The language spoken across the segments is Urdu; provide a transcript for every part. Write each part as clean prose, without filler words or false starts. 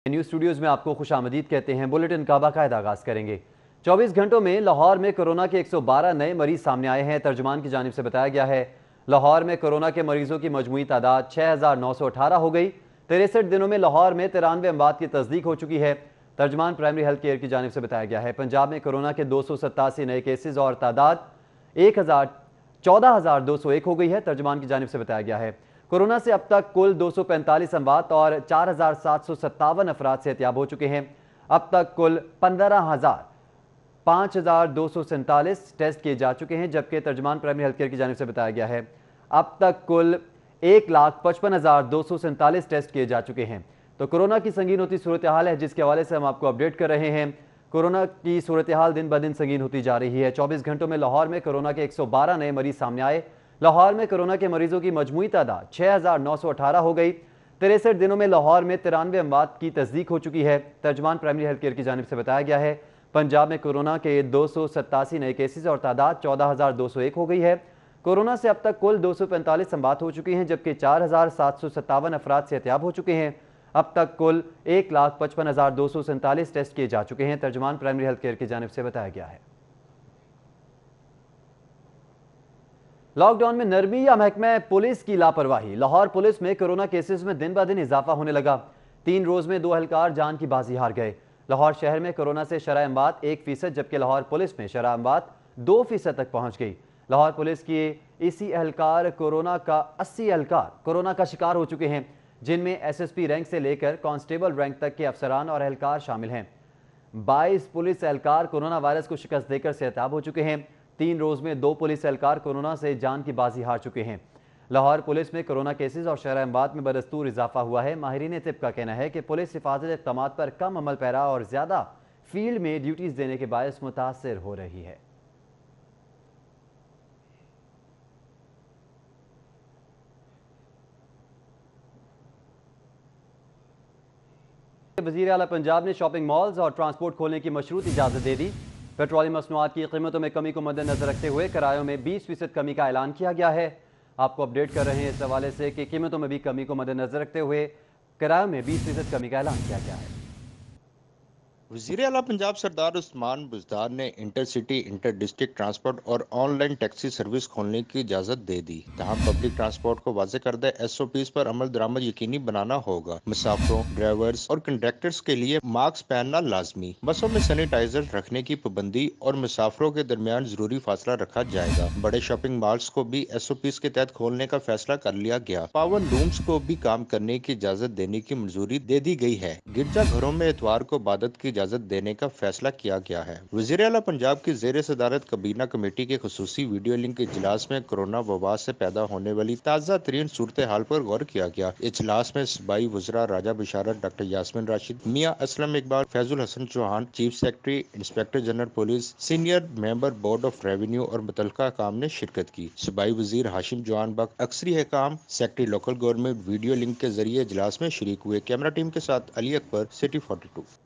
نیوز اسٹوڈیوز میں آپ کو خوش آمدید کہتے ہیں۔ بلیٹن کا باقاعدہ آغاز کریں گے۔ 24 گھنٹوں میں لاہور میں کورونا کے 112 نئے مریض سامنے آئے ہیں۔ ترجمان کی جانب سے بتایا گیا ہے لاہور میں کورونا کے مریضوں کی مجموعی تعداد 6918 ہو گئی۔ 63 دنوں میں لاہور میں 93 اموات کی تصدیق ہو چکی ہے۔ ترجمان پرائمری ہیلتھ کیئر کی جانب سے بتایا گیا ہے پنجاب میں کورونا کے 287 نئے کیسز اور تعداد 14201 ہو گئی ہے۔ ترجمان کی جانب سے بتایا گیا ہے کورونا سے اب تک کل 245 اموات اور 4757 افراد صحتیاب ہو چکے ہیں۔ اب تک کل 5247 ٹیسٹ کیے جا چکے ہیں، جبکہ ترجمان پرائمری ہیلتھ کیئر کی جانب سے بتایا گیا ہے اب تک کل 1,55,247 ٹیسٹ کیے جا چکے ہیں۔ تو کورونا کی سنگین ہوتی صورتحال ہے جس کے حوالے سے ہم آپ کو اپڈیٹ کر رہے ہیں۔ کورونا کی صورتحال دن بدن سنگین ہوتی جا رہی ہے۔ 24 گھنٹوں میں لاہور میں کورونا کے 112 نئے مریض سامنے آئے۔ لاہور میں کورونا کے مریضوں کی مجموعی تعداد 6918 ہو گئی۔ 63 دنوں میں لاہور میں 93 اموات کی تصدیق ہو چکی ہے۔ ترجمان پرائمری ہیلتھ کیئر کی جانب سے بتایا گیا ہے پنجاب میں کورونا کے 287 نئے کیسز اور تعداد 14201 ہو گئی ہے۔ کورونا سے اب تک کل 245 اموات ہو چکی ہیں، جبکہ 4757 افراد صحتیاب ہو چکے ہیں۔ اب تک کل 1,55,247 ٹیسٹ کیے جا چکے ہیں۔ ترجمان پرائمری ہیلتھ کیئر کی جانب سے بتایا گیا ہے لاک ڈاؤن میں نرمی یا محکمہ پولیس کی لاپرواہی؟ لاہور پولیس میں کورونا کیسز میں دن بدن اضافہ ہونے لگا۔ 3 روز میں 2 اہلکار جان کی بازی ہار گئے۔ لاہور شہر میں کورونا سے شرح اموات 1%، جبکہ لاہور پولیس میں شرح اموات 2% تک پہنچ گئی۔ لاہور پولیس کے 80 اہلکار کورونا کا شکار ہو چکے ہیں، جن میں ایس ایس پی رینک سے لے کر کانسٹیبل رینک تک کے افسران اور اہلکار شامل ہیں۔ 22 پولیس اہلکار کورونا وائرس کو شکست دے کر صحتیاب ہو چکے ہیں۔ 3 روز میں 2 پولیس اہلکار کورونا سے جان کی بازی ہار چکے ہیں۔ لاہور پولیس میں کورونا کیسز اور شرح اموات میں بدستور اضافہ ہوا ہے۔ ماہرین طب کا کہنا ہے کہ پولیس حفاظتی اقدامات پر کم عمل پیرا اور زیادہ فیلڈ میں ڈیوٹیز دینے کے باعث متاثر ہو رہی ہے۔ وزیر اعلیٰ پنجاب نے شاپنگ مالز اور ٹرانسپورٹ کھولنے کی مشروط اجازت دے دی۔ پیٹرولیم مصنوعات کی قیمتوں میں کمی کو مد نظر رکھتے ہوئے کرایوں میں 20% کمی کا اعلان کیا گیا ہے۔ آپ کو اپڈیٹ کر رہے ہیں اس حوالے سے کہ قیمتوں میں بھی کمی کو مد نظر رکھتے ہوئے کرایوں میں 20% کمی کا اعلان کیا گیا ہے۔ وزیر اعلیٰ پنجاب سردار عثمان بزدار نے inter city inter district transport اور آن لائن ٹیکسی سروس کھولنے کی اجازت دے دی۔ تاہم پبلک ٹرانسپورٹ کو واضح کردہ ایس او پیز پر عمل درآمد یقینی بنانا ہوگا۔ مسافروں، ڈرائیورز اور کنڈکٹرز کے لیے ماسک پہننا لازمی، بسوں میں سینیٹائزر رکھنے کی پابندی اور مسافروں کے درمیان ضروری فاصلہ رکھا جائے گا۔ بڑے شاپنگ مالز کو بھی ایس او پیز کے تحت کھولنے کا فیصلہ کر لیا گیا۔ پاور لومز کو بھی کام کرنے کی اجازت دینے کی منظوری دے دی گئی ہے۔ گرجا گھروں میں اتوار کو عبادت کی اجازت دینے کا فیصلہ کیا گیا ہے۔ وزیر اعلیٰ پنجاب کی زیر صدارت کابینہ کمیٹی کے خصوصی ویڈیو لنک اجلاس میں کورونا وبا سے پیدا ہونے والی تازہ ترین صورتحال پر غور کیا گیا۔ اجلاس میں صوبائی وزراء راجہ بشارت doctor Yasmin Rashid, Mian Aslam Iqbal, Faiz Al Hassan Chauhan, chief secretary, inspector general police, senior member board of revenue اور متعلقہ حکام نے شرکت کی۔ صوبائی وزیر ہاشم جوان بخت، اکثری حکام، secretary local government video link کے ذریعے اجلاس میں شریک ہوئے۔ کیمرہ ٹیم کے ساتھ علی اکبر، سٹی 42۔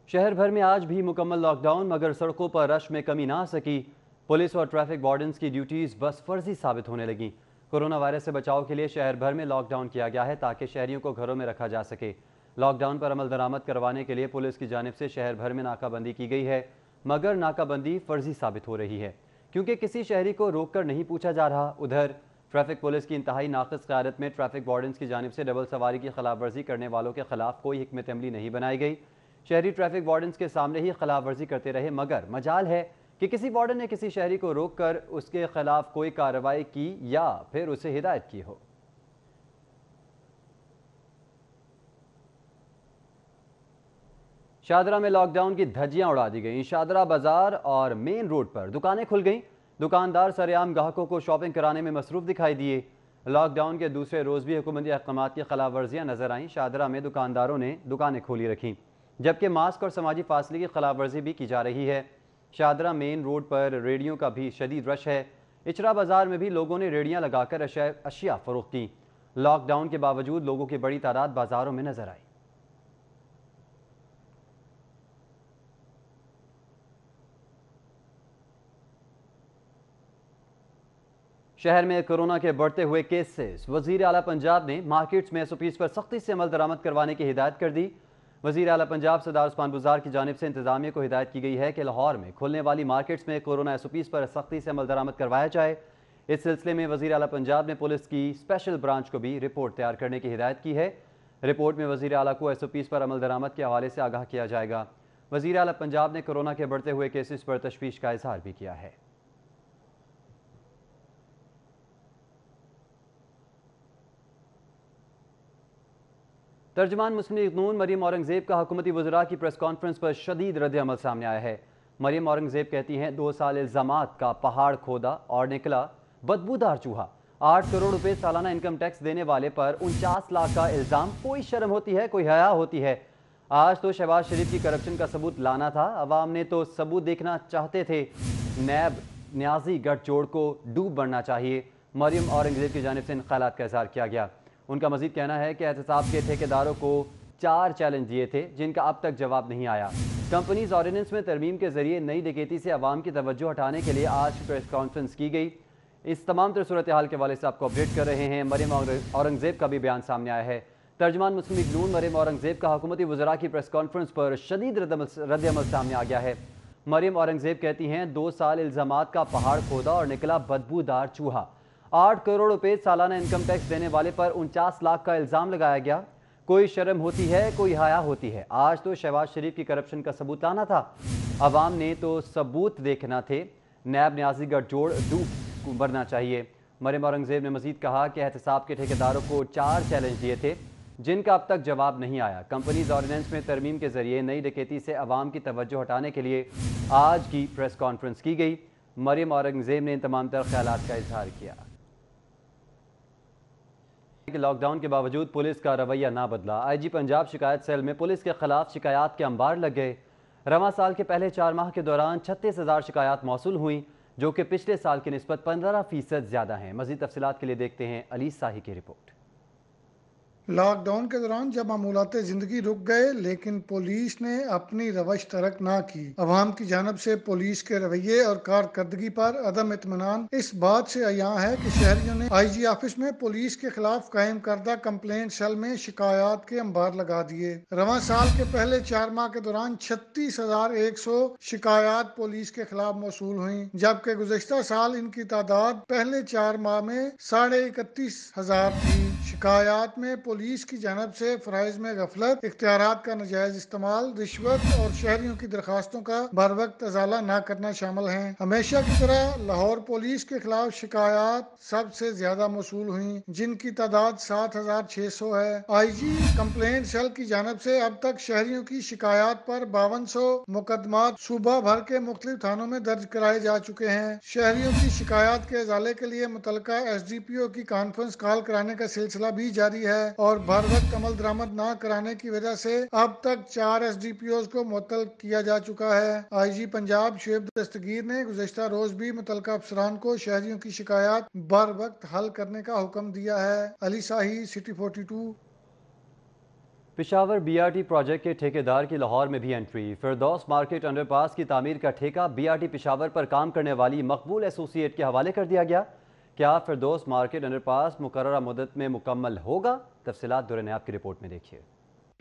شہر بھر میں آج بھی مکمل لاک ڈاؤن، مگر سڑکوں پر رش میں کمی نہ آ سکی۔ پولیس اور ٹریفک وارڈنز کی ڈیوٹیز بس فرضی ثابت ہونے لگیں۔ کورونا وائرس سے بچاؤ کے لیے شہر بھر میں لاک ڈاؤن کیا گیا ہے تاکہ شہریوں کو گھروں میں رکھا جا سکے۔ لاک ڈاؤن پر عمل درآمد کروانے کے لیے پولیس کی جانب سے شہر بھر میں ناکہ بندی کی گئی ہے، مگر ناکہ بندی فرضی ثابت ہو رہی ہے کیونکہ کسی شہری کو روک کر نہیں پوچھا جا رہا۔ ادھر ٹریفک پولیس کی انتہائی ناقص قیادت میں ٹریفک وارڈنز کی جانب سے ڈبل سواری کی خلاف ورزی کرنے والوں کے خلاف کوئی حکمت عملی نہیں بنائی گئی۔ شہری ٹریفک وارڈنز کے سامنے ہی خلاف ورزی کرتے رہے، مگر مجال ہے کہ کسی وارڈن نے کسی شہری کو روک کر اس کے خلاف کوئی کارروائی کی یا پھر اسے ہدایت کی ہو۔ شاہدرہ میں لاک ڈاؤن کی دھجیاں اڑا دی گئیں۔ شاہدرہ بازار اور مین روڈ پر دکانیں کھل گئیں۔ دکاندار سرعام گاہکوں کو شاپنگ کرانے میں مصروف دکھائی دیے۔ لاک ڈاؤن کے دوسرے روز بھی حکومتی احکامات کی خلاف ورزیاں نظر آئیں۔ شاہدرہ میں دکانداروں نے دکانیں کھولی رکھیں، جبکہ ماسک اور سماجی فاصلے کی خلاف ورزی بھی کی جا رہی ہے۔ شاہدرہ مین روڈ پر ریڑھیوں کا بھی شدید رش ہے۔ اچرا بازار میں بھی لوگوں نے ریڑھیاں لگا کر اشیاء فروخت کیں۔ لاک ڈاؤن کے باوجود لوگوں کی بڑی تعداد بازاروں میں نظر آئی۔ شہر میں کورونا کے بڑھتے ہوئے کیسز، وزیر اعلیٰ پنجاب نے مارکیٹس میں ایس او پیز پر سختی سے عمل درآمد کروانے کی ہدایت کر دی۔ وزیر اعلیٰ پنجاب سردار عثمان بزدار کی جانب سے انتظامیہ کو ہدایت کی گئی ہے کہ لاہور میں کھلنے والی مارکیٹس میں کورونا SOPs پر سختی سے عمل درآمد کروایا جائے۔ اس سلسلے میں وزیر اعلیٰ پنجاب نے پولیس کی اسپیشل برانچ کو بھی رپورٹ تیار کرنے کی ہدایت کی ہے۔ رپورٹ میں وزیر اعلیٰ کو SOPs پر عمل درآمد کے حوالے سے آگاہ کیا جائے گا۔ وزیر اعلیٰ پنجاب نے کورونا کے بڑھتے ہوئے کیسز پر تشویش کا اظہار بھی کیا ہے۔ ترجمان مسلم لیگ نون مریم اورنگزیب کا حکومتی وزراء کی پریس کانفرنس پر شدید رد عمل سامنے آیا ہے۔ مریم اورنگزیب کہتی ہیں 2 سال الزامات کا پہاڑ کھودا اور نکلا بدبودار چوہا۔ 8 کروڑ روپے سالانہ انکم ٹیکس دینے والے پر 49 لاکھ کا الزام۔ کوئی شرم ہوتی ہے، کوئی حیا ہوتی ہے؟ آج تو شہباز شریف کی کرپشن کا ثبوت لانا تھا، عوام نے تو ثبوت دیکھنا چاہتے تھے۔ نیب نیازی گٹھ جوڑ کو ڈوب بڑھنا چاہیے، مریم اورنگزیب کی جانب سے ان خیالات کا اظہار کیا گیا۔ ان کا مزید کہنا ہے کہ احتساب کے ٹھیکیداروں کو 4 چیلنج دیے تھے جن کا اب تک جواب نہیں آیا۔ کمپنیز آرڈیننس میں ترمیم کے ذریعے نئی ڈکیتی سے عوام کی توجہ ہٹانے کے لیے آج پریس کانفرنس کی گئی۔ اس تمام تر صورتحال کے حوالے سے آپ کو اپڈیٹ کر رہے ہیں۔ مریم اورنگزیب کا بھی بیان سامنے آیا ہے۔ ترجمان مسلم لیگ نون مریم اورنگزیب کا حکومتی وزراء کی پریس کانفرنس پر شدید رد عمل سامنے آ گیا ہے۔ مریم اورنگزیب کہتی ہیں 2 سال الزامات کا پہاڑ کھودا اور نکلا بدبودار چوہا۔ 8 کروڑ روپے سالانہ انکم ٹیکس دینے والے پر 49 لاکھ کا الزام لگایا گیا۔ کوئی شرم ہوتی ہے، کوئی حیا ہوتی ہے؟ آج تو شہباز شریف کی کرپشن کا ثبوت لانا تھا، عوام نے تو ثبوت دیکھنا تھے۔ نیب نیازی گٹھ جوڑ ڈوب بڑھنا چاہیے۔ مریم اورنگزیب نے مزید کہا کہ احتساب کے ٹھیکیداروں کو 4 چیلنج دیے تھے جن کا اب تک جواب نہیں آیا۔ کمپنیز آرڈیننس میں ترمیم کے ذریعے نئی ڈکیتی سے عوام کی توجہ ہٹانے کے لیے آج کی پریس کانفرنس کی گئی۔ مریم اورنگزیب نے ان تمام تر خیالات کا اظہار کیا کہ لاک ڈاؤن کے باوجود پولیس کا رویہ نہ بدلا۔ IG پنجاب شکایت سیل میں پولیس کے خلاف شکایات کے انبار لگ گئے۔ رواں سال کے پہلے 4 ماہ کے دوران 36,000 شکایات موصول ہوئیں جو کہ پچھلے سال کی نسبت 15% زیادہ ہیں۔ مزید تفصیلات کے لیے دیکھتے ہیں علی ساہی کی رپورٹ۔ لاک ڈاؤن کے دوران جب معمولات زندگی رک گئے لیکن پولیس نے اپنی روش ترک نہ کی۔ عوام کی جانب سے پولیس کے رویے اور کارکردگی پر عدم اطمینان اس بات سے عیاں ہے کہ شہریوں نے IG آفس میں پولیس کے خلاف قائم کردہ کمپلینٹ سیل میں شکایات کے انبار لگا دیے۔ رواں سال کے پہلے 4 ماہ کے دوران 36,100 شکایات پولیس کے خلاف موصول ہوئیں، جبکہ گزشتہ سال ان کی تعداد پہلے 4 ماہ میں 31,500 تھی۔ شکایات میں پولیس کی جانب سے فرائض میں غفلت، اختیارات کا ناجائز استعمال، رشوت اور شہریوں کی درخواستوں کا بر وقت ازالہ نہ کرنا شامل ہیں۔ ہمیشہ کی طرح لاہور پولیس کے خلاف شکایات سب سے زیادہ موصول ہوئیں جن کی تعداد 7,600 ہے۔ IG کمپلینٹ سیل کی جانب سے اب تک شہریوں کی شکایات پر 5200 مقدمات صوبہ بھر کے مختلف تھانوں میں درج کرائے جا چکے ہیں۔ شہریوں کی شکایات کے ازالے کے لیے متعلقہ SDPO کی کانفرنس کال کرانے کا سلسلہ بھی جاری ہے اور بھر وقت عمل درآمد نہ کرانے کی وجہ سے اب تک 4 SDPOs کو معطل کیا جا چکا ہے۔ IG پنجاب شعیب دستگیر نے گزشتہ روز بھی متعلقہ افسران کو شہریوں کی شکایات بر وقت حل کرنے کا حکم دیا ہے۔ علی ساہی، سٹی 42۔ پشاور BRT پروجیکٹ کے ٹھیکیدار کی لاہور میں بھی انٹری۔ فردوس مارکیٹ انڈر پاس کی تعمیر کا ٹھیکہ BRT پشاور پر کام کرنے والی مقبول ایسوسی ایٹ کے حوالے کر دیا گیا۔ کیا فردوس مارکیٹ انڈر پاس مقررہ مدت میں مکمل ہوگا؟ تفصیلات دور نیاب کی رپورٹ میں دیکھیے۔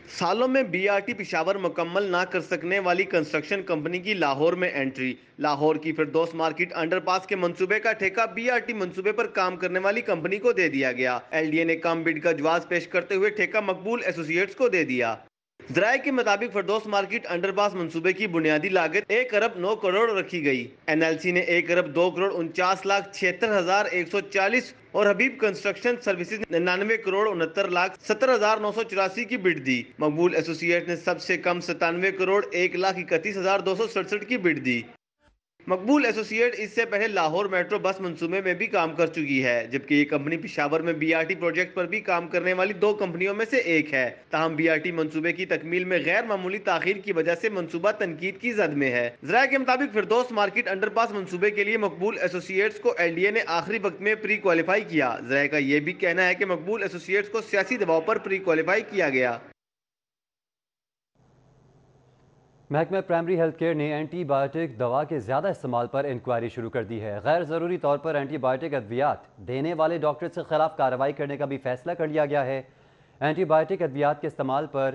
سالوں میں BRT پشاور مکمل نہ کر سکنے والی کنسٹرکشن کمپنی کی لاہور میں انٹری۔ لاہور کی فردوس مارکیٹ انڈر پاس کے منصوبے کا ٹھیکہ BRT منصوبے پر کام کرنے والی کمپنی کو دے دیا گیا۔ LDA نے کم بڈ کا جواز پیش کرتے ہوئے ٹھیکہ مقبول ایسوسی ایٹس کو دے دیا۔ ذرائع کے مطابق فردوس مارکیٹ انڈر پاس منصوبے کی بنیادی لاگت 1 ارب 9 کروڑ رکھی گئی۔ NLC نے 1 ارب 2 کروڑ 49,76,140 اور حبیب کنسٹرکشن سروسز 99 کروڑ 69,70,984 کی بڈ دی۔ مقبول ایسوسی ایٹ نے سب سے کم 97 کروڑ 1,31,267 کی بڈ دی۔ مقبول ایسوسی ایٹ اس سے پہلے لاہور میٹرو بس منصوبے میں بھی کام کر چکی ہے، جبکہ یہ کمپنی پشاور میں BRT پروجیکٹ پر بھی کام کرنے والی 2 کمپنیوں میں سے ایک ہے۔ تاہم BRT منصوبے کی تکمیل میں غیر معمولی تاخیر کی وجہ سے منصوبہ تنقید کی زد میں ہے۔ ذرائع کے مطابق فردوس مارکیٹ انڈر پاس منصوبے کے لیے مقبول ایسوسی ایٹس کو LDA نے آخری وقت میں پری کوالیفائی کیا۔ ذرائع کا یہ بھی کہنا ہے کہ مقبول ایسوسی ایٹس کو سیاسی دباؤ پر پری کوالیفائی کیا گیا۔ محکمہ پرائمری ہیلتھ کیئر نے اینٹی بائیوٹک دوا کے زیادہ استعمال پر انکوائری شروع کر دی ہے۔ غیر ضروری طور پر اینٹی بائیوٹک ادویات دینے والے ڈاکٹر کے خلاف کارروائی کرنے کا بھی فیصلہ کر لیا گیا ہے۔ اینٹی بائیوٹک ادویات کے استعمال پر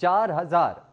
4000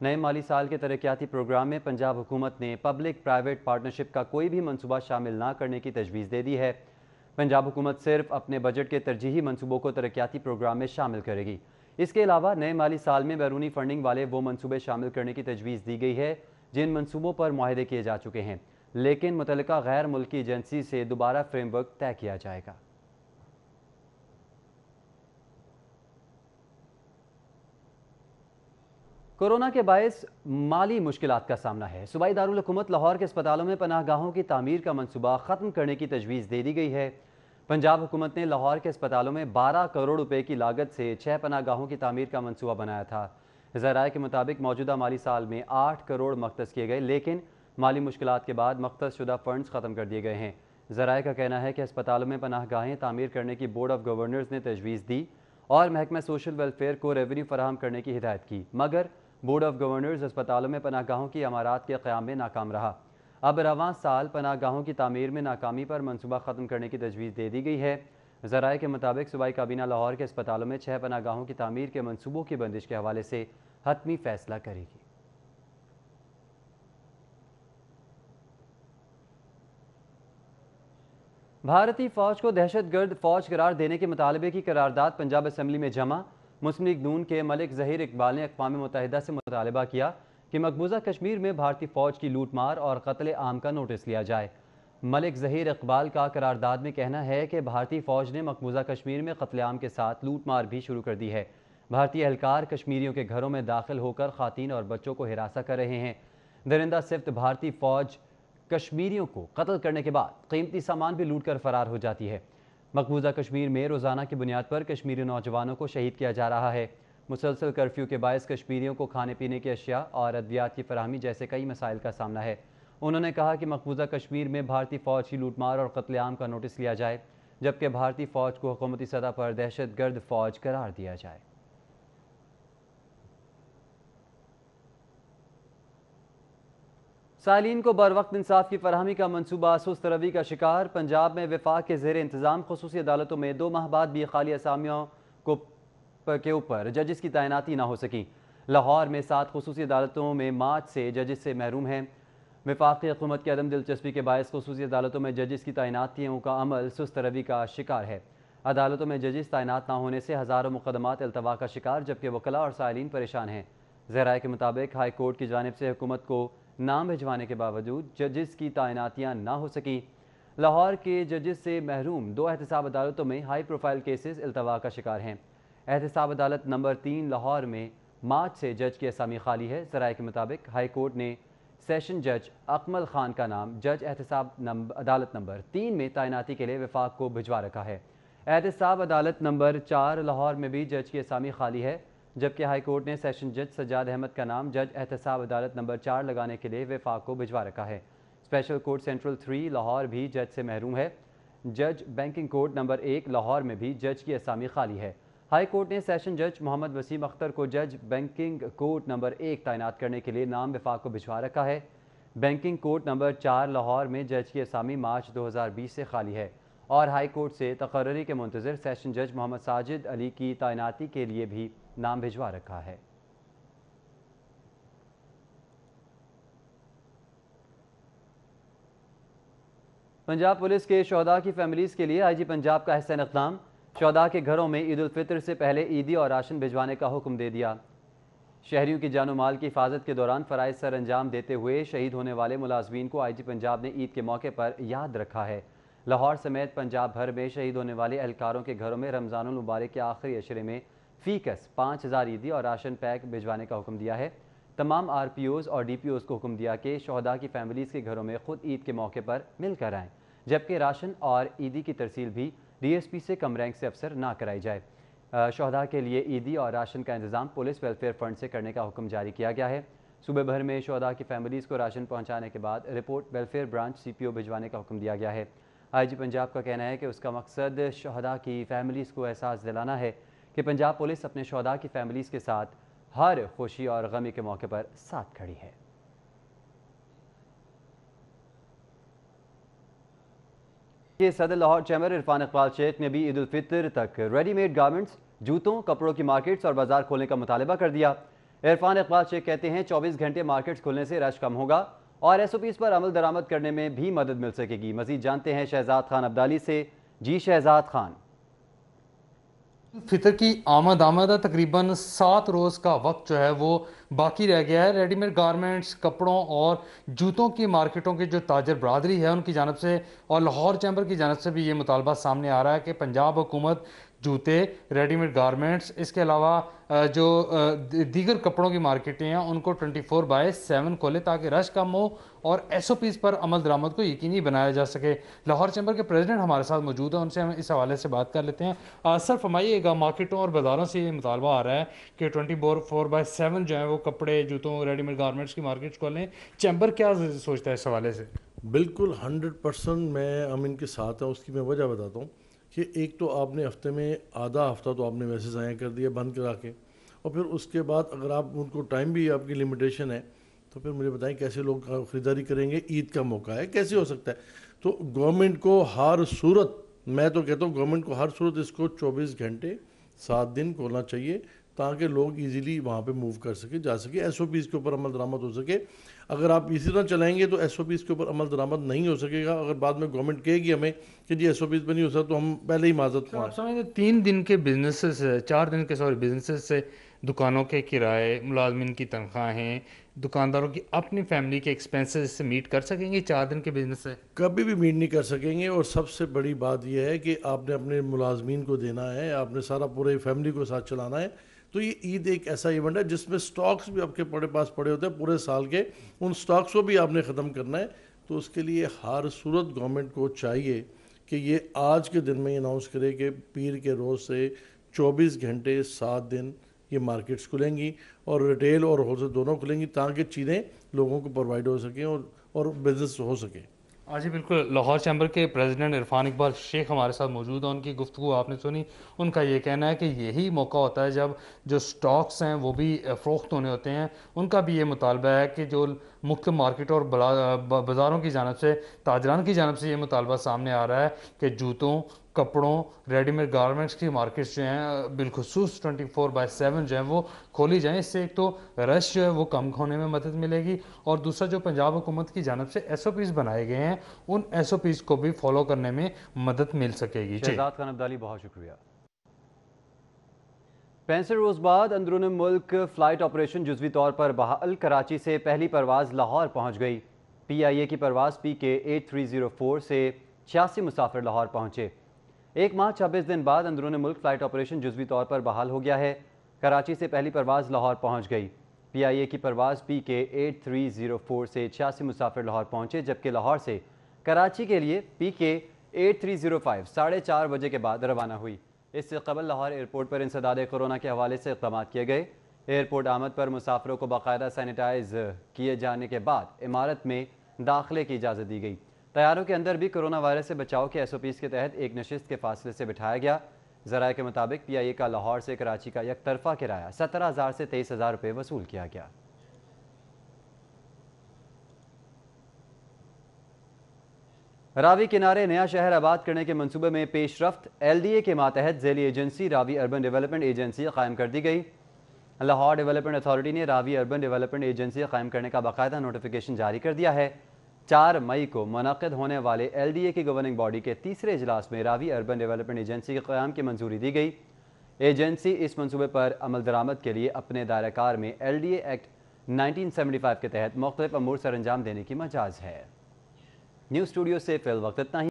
نئے مالی سال کے ترقیاتی پروگرام میں پنجاب حکومت نے پبلک پرائیویٹ پارٹنرشپ کا کوئی بھی منصوبہ شامل نہ کرنے کی تجویز دے دی ہے۔ پنجاب حکومت صرف اپنے بجٹ کے ترجیحی منصوبوں کو ترقیاتی پروگرام میں شامل کرے گی۔ اس کے علاوہ نئے مالی سال میں بیرونی فنڈنگ والے وہ منصوبے شامل کرنے کی تجویز دی گئی ہے جن منصوبوں پر معاہدے کیے جا چکے ہیں، لیکن متعلقہ غیر ملکی ایجنسی سے دوبارہ فریم ورک طے کیا جائے گا۔ کورونا کے باعث مالی مشکلات کا سامنا ہے۔ صوبائی دارالحکومت لاہور کے اسپتالوں میں پناہ گاہوں کی تعمیر کا منصوبہ ختم کرنے کی تجویز دے دی گئی ہے۔ پنجاب حکومت نے لاہور کے اسپتالوں میں 12 کروڑ روپے کی لاگت سے 6 پناہ گاہوں کی تعمیر کا منصوبہ بنایا تھا۔ ذرائع کے مطابق موجودہ مالی سال میں 8 کروڑ مختص کیے گئے، لیکن مالی مشکلات کے بعد مختص شدہ فنڈز ختم کر دیے گئے ہیں۔ ذرائع کا کہنا ہے کہ اسپتالوں میں پناہ گاہیں تعمیر کرنے کی بورڈ آف گورنرز نے تجویز دی اور محکمہ سوشل ویلفیئر کو ریونیو فراہم کرنے کی ہدایت کی، مگر بورڈ آف گورنرز اسپتالوں میں پناہ گاہوں کی عمارات کے قیام میں ناکام رہا۔ اب رواں سال پناہ گاہوں کی تعمیر میں ناکامی پر منصوبہ ختم کرنے کی تجویز دے دی گئی ہے۔ ذرائع کے مطابق صوبائی کابینہ لاہور کے اسپتالوں میں 6 پناہ گاہوں کی تعمیر کے منصوبوں کی بندش کے حوالے سے حتمی فیصلہ کرے گی۔ بھارتی فوج کو دہشت گرد فوج قرار دینے کے مطالبے کی قرارداد پنجاب اسمبلی میں جمع۔ مسلم لیگ نون کے ملک ظہیر اقبال نے اقوام متحدہ سے مطالبہ کیا کہ مقبوضہ کشمیر میں بھارتی فوج کی لوٹ مار اور قتل عام کا نوٹس لیا جائے۔ ملک ظہیر اقبال کا قرارداد میں کہنا ہے کہ بھارتی فوج نے مقبوضہ کشمیر میں قتل عام کے ساتھ لوٹ مار بھی شروع کر دی ہے۔ بھارتی اہلکار کشمیریوں کے گھروں میں داخل ہو کر خواتین اور بچوں کو ہراساں کر رہے ہیں۔ درندہ صفت بھارتی فوج کشمیریوں کو قتل کرنے کے بعد قیمتی سامان بھی لوٹ کر فرار ہو جاتی ہے۔ مقبوضہ کشمیر میں روزانہ کی بنیاد پر کشمیری نوجوانوں کو شہید کیا جا رہا ہے۔ مسلسل کرفیو کے باعث کشمیریوں کو کھانے پینے کی اشیاء اور ادویات کی فراہمی جیسے کئی مسائل کا سامنا ہے۔ انہوں نے کہا کہ مقبوضہ کشمیر میں بھارتی فوج کی لوٹ مار اور قتل عام کا نوٹس لیا جائے، جبکہ بھارتی فوج کو حکومتی سطح پر دہشت گرد فوج قرار دیا جائے۔ سائلین کو بروقت انصاف کی فراہمی کا منصوبہ سست روی کا شکار۔ پنجاب میں وفاق کے زیر انتظام خصوصی عدالتوں میں 2 ماہ بعد بھی خالی اسامیوں کے اوپر ججز کی تعیناتی نہ ہو سکی۔ لاہور میں 7 خصوصی عدالتوں میں مارچ سے ججز سے محروم ہیں۔ وفاقی حکومت کی عدم دلچسپی کے باعث خصوصی عدالتوں میں ججز کی تعیناتیوں کا عمل سست روی کا شکار ہے۔ عدالتوں میں ججز تعینات نہ ہونے سے ہزاروں مقدمات التوا کا شکار، جبکہ وکلاء اور سائلین پریشان ہیں۔ ذرائع کے مطابق ہائی کورٹ کی جانب سے حکومت کو نام بھجوانے کے باوجود ججز کی تعیناتیاں نہ ہو سکیں۔ لاہور کے ججز سے محروم 2 احتساب عدالتوں میں ہائی پروفائل کیسز التوا کا شکار ہیں۔ احتساب عدالت نمبر 3 لاہور میں مارچ سے جج کی اسامی خالی ہے۔ ذرائع کے مطابق ہائی کورٹ نے سیشن جج اکمل خان کا نام جج احتساب عدالت نمبر 3 میں تعیناتی کے لیے وفاق کو بھجوا رکھا ہے۔ احتساب عدالت نمبر 4 لاہور میں بھی جج کی اسامی خالی ہے، جبکہ ہائی کورٹ نے سیشن جج سجاد احمد کا نام جج احتساب عدالت نمبر 4 لگانے کے لیے وفاق کو بھجوا رکھا ہے۔ اسپیشل کورٹ سینٹرل 3 لاہور بھی جج سے محروم ہے۔ جج بینکنگ کورٹ نمبر 1 لاہور میں بھی جج کی اسامی خالی ہے۔ ہائی کورٹ نے سیشن جج محمد وسیم اختر کو جج بینکنگ کورٹ نمبر 1 تعینات کرنے کے لیے نام وفاق کو بھجوا رکھا ہے۔ بینکنگ کورٹ نمبر 4 لاہور میں جج کی اسامی مارچ 2020 سے خالی ہے اور ہائی کورٹ سے تقرری کے منتظر سیشن جج محمد ساجد علی کی تعیناتی کے لیے بھی نام بھجوا رکھا ہے۔ پنجاب پولیس کے شہداء کی فیملیز کے لیے آئی جی پنجاب کا حسین اقدام۔ شہداء کے گھروں میں عید الفطر سے پہلے عیدی اور راشن بھجوانے کا حکم دے دیا۔ شہریوں کی جان و مال کی حفاظت کے دوران فرائض سر انجام دیتے ہوئے شہید ہونے والے ملازمین کو آئی جی پنجاب نے عید کے موقع پر یاد رکھا ہے۔ لاہور سمیت پنجاب بھر میں شہید ہونے والے اہلکاروں کے گھروں میں رمضان المبارک کے آخری عشرے میں فی کس 5000 عیدی اور راشن پیک بھجوانے کا حکم دیا ہے۔ تمام آر پی اوز اور ڈی پی اوز کو حکم دیا کہ شہداء کی فیملیز کے گھروں میں خود عید کے موقع پر مل کر آئیں، جبکہ راشن اور عیدی کی ترسیل بھی ڈی ایس پی سے کم رینک سے افسر نہ کرائی جائے۔ شہداء کے لیے عیدی اور راشن کا انتظام پولیس ویلفیئر فنڈ سے کرنے کا حکم جاری کیا گیا ہے۔ صوبے بھر میں شہداء کی فیملیز کو راشن پہنچانے کے بعد رپورٹ ویلفیئر برانچ سی پی او بھجوانے کا حکم دیا گیا ہے۔ آئی جی پنجاب کا کہنا ہے کہ اس کا مقصد شہداء کی فیملیز کو احساس دلانا ہے کہ پنجاب پولیس اپنے شہداء کی فیملیز کے ساتھ ہر خوشی اور غمی کے موقع پر ساتھ کھڑی ہے۔ کہ صدر لاہور چیمبر عرفان اقبال شیخ نے بھی عید الفطر تک ریڈی میڈ گارمنٹس، جوتوں، کپڑوں کی مارکیٹس اور بازار کھولنے کا مطالبہ کر دیا۔ عرفان اقبال شیخ کہتے ہیں 24 گھنٹے مارکیٹس کھلنے سے رش کم ہوگا اور SOPs پر عمل درآمد کرنے میں بھی مدد مل سکے گی۔ مزید جانتے ہیں شہزاد خان عبدالی سے۔ جی شہزاد خان۔ فطر کی آمد ہے، تقریباً 7 روز کا وقت جو ہے وہ باقی رہ گیا ہے۔ ریڈی میڈ گارمنٹس، کپڑوں اور جوتوں کی مارکیٹوں کے جو تاجر برادری ہے ان کی جانب سے اور لاہور چیمبر کی جانب سے بھی یہ مطالبہ سامنے آ رہا ہے کہ پنجاب حکومت جوتے، ریڈی میڈ گارمنٹس، اس کے علاوہ جو دیگر کپڑوں کی مارکیٹیں ہیں ان کو 24/7 کھولے تاکہ رش کم ہو اور SOPs پر عمل درآمد کو یقینی بنایا جا سکے۔ لاہور چیمبر کے پریزیڈنٹ ہمارے ساتھ موجود ہیں، ان سے ہم اس حوالے سے بات کر لیتے ہیں۔ سر فرمائیے گا، مارکیٹوں اور بازاروں سے یہ مطالبہ آ رہا ہے کہ 24/7 جو ہے وہ کپڑے، جوتوں، ریڈی میڈ گارمنٹس کی مارکیٹس کھولیں، چیمبر کیا سوچتا ہے اس حوالے سے؟ بالکل 100% ہم ان کے ساتھ ہیں۔ اس کی میں وجہ بتاتا ہوں کہ ایک تو آپ نے ہفتے میں آدھا ہفتہ تو آپ نے ویسے ضائع کر دیا بند کرا کے، اور پھر اس کے بعد اگر آپ ان کو ٹائم بھی آپ کی لمیٹیشن ہے تو پھر مجھے بتائیں کیسے لوگ خریداری کریں گے؟ عید کا موقع ہے، کیسے ہو سکتا ہے؟ تو گورنمنٹ کو ہر صورت، میں تو کہتا ہوں گورنمنٹ کو ہر صورت اس کو 24 گھنٹے 7 دن کھولنا چاہیے تاکہ لوگ ایزیلی وہاں پہ موو کر سکے، جا سکے، SOPs کے اوپر عمل درآمد ہو سکے۔ اگر آپ اسی طرح چلائیں گے تو SOPs کے اوپر عمل درآمد نہیں ہو سکے گا۔ اگر بعد میں گورنمنٹ کہے گی ہمیں کہ جی SOPs پہ نہیں ہو سکتا تو ہم پہلے ہی معذرت خواہ ہیں۔ آپ سمجھتے 3 دن کے بزنسز، 4 دن کے بزنسز سے دکانوں کے کرائے، ملازمین کی تنخواہیں، دکانداروں کی اپنی فیملی کے ایکسپینسز سے میٹ کر سکیں گے 4 دن کے بزنس سے؟ کبھی بھی میٹ نہیں کر سکیں گے، اور سب سے بڑی بات یہ ہے کہ آپ نے اپنے ملازمین کو دینا ہے، آپ نے سارا پورے فیملی کو ساتھ چلانا ہے۔ تو یہ عید ایک ایسا ایونٹ ہے جس میں سٹاکس بھی آپ کے پاس پڑے ہوتے ہیں پورے سال کے، ان سٹاکس کو بھی آپ نے ختم کرنا ہے۔ تو اس کے لیے ہر صورت گورنمنٹ کو چاہیے کہ یہ آج کے دن میں اناؤنس کرے کہ پیر کے روز سے 24 گھنٹے 7 دن یہ مارکیٹس کھلیں گی اور ریٹیل اور ہول سیل دونوں کھلیں گی تاکہ چیزیں لوگوں کو پرووائڈ ہو سکیں اور بزنس ہو سکے۔ جی بالکل، لاہور چیمبر کے پریزیڈنٹ عرفان اقبال شیخ ہمارے ساتھ موجود ہیں، ان کی گفتگو آپ نے سنی۔ ان کا یہ کہنا ہے کہ یہی موقع ہوتا ہے جب جو سٹاکس ہیں وہ بھی فروخت ہونے ہوتے ہیں۔ ان کا بھی یہ مطالبہ ہے کہ جو مختلف مارکیٹوں اور بازاروں کی جانب سے، تاجران کی جانب سے یہ مطالبہ سامنے آ رہا ہے کہ جوتوں، کپڑوں، ریڈی میڈ گارمنٹس کی مارکیٹس جو ہیں بالخصوص 24/7 جو ہیں وہ کھولی جائیں۔ اس سے ایک تو رش جو ہے وہ کم ہونے میں مدد ملے گی، اور دوسرا جو پنجاب حکومت کی جانب سے SOPs بنائے گئے ہیں ان SOPs کو بھی فالو کرنے میں مدد مل سکے گی۔ شہزاد خان عبدالی بہت شکریہ۔ 65 روز بعد اندرون ملک فلائٹ آپریشن جزوی طور پر بحال، کراچی سے پہلی پرواز لاہور پہنچ گئی۔ PIA کی پرواز PK 8304 سے 86 مسافر لاہور پہنچے۔ 1 ماہ 26 دن بعد اندرون ملک فلائٹ آپریشن جزوی طور پر بحال ہو گیا ہے۔ کراچی سے پہلی پرواز لاہور پہنچ گئی۔ PIA کی پرواز PK 8304 سے 86 مسافر لاہور پہنچے، جبکہ لاہور سے کراچی کے لیے PK 8305 4:30 بجے کے بعد روانہ ہوئی۔ اس سے قبل لاہور ایئرپورٹ پر انسداد کورونا کے حوالے سے اقدامات کیے گئے۔ ایئرپورٹ آمد پر مسافروں کو باقاعدہ سینیٹائز کیے جانے کے بعد عمارت میں داخلے کی اجازت دی گئی۔ طیاروں کے اندر بھی کورونا وائرس سے بچاؤ کے SOPs کے تحت ایک نشست کے فاصلے سے بٹھایا گیا۔ ذرائع کے مطابق PIA کا لاہور سے کراچی کا یک طرفہ کرایہ 17,000 سے 23,000 روپے وصول کیا گیا۔ راوی کنارے نیا شہر آباد کرنے کے منصوبے میں پیش رفت، LDA کے ماتحت ذیلی ایجنسی راوی اربن ڈیولپمنٹ ایجنسی قائم کر دی گئی۔ لاہور ڈیولپمنٹ اتھارٹی نے راوی اربن ڈیولپمنٹ ایجنسی قائم کرنے کا باقاعدہ نوٹیفیکیشن جاری کر دیا ہے۔ 4 مئی کو منعقد ہونے والے LDA کی گورننگ باڈی کے تیسرے اجلاس میں راوی اربن ڈیولپمنٹ ایجنسی کے قیام کی منظوری دی گئی۔ ایجنسی اس منصوبے پر عمل درآمد کے لیے اپنے دائرہ کار میں LDA ایکٹ 1975 کے تحت مختلف امور سر انجام دینے کی مجاز ہے۔ نیوز اسٹوڈیو سے فی الوقت اتنا ہی۔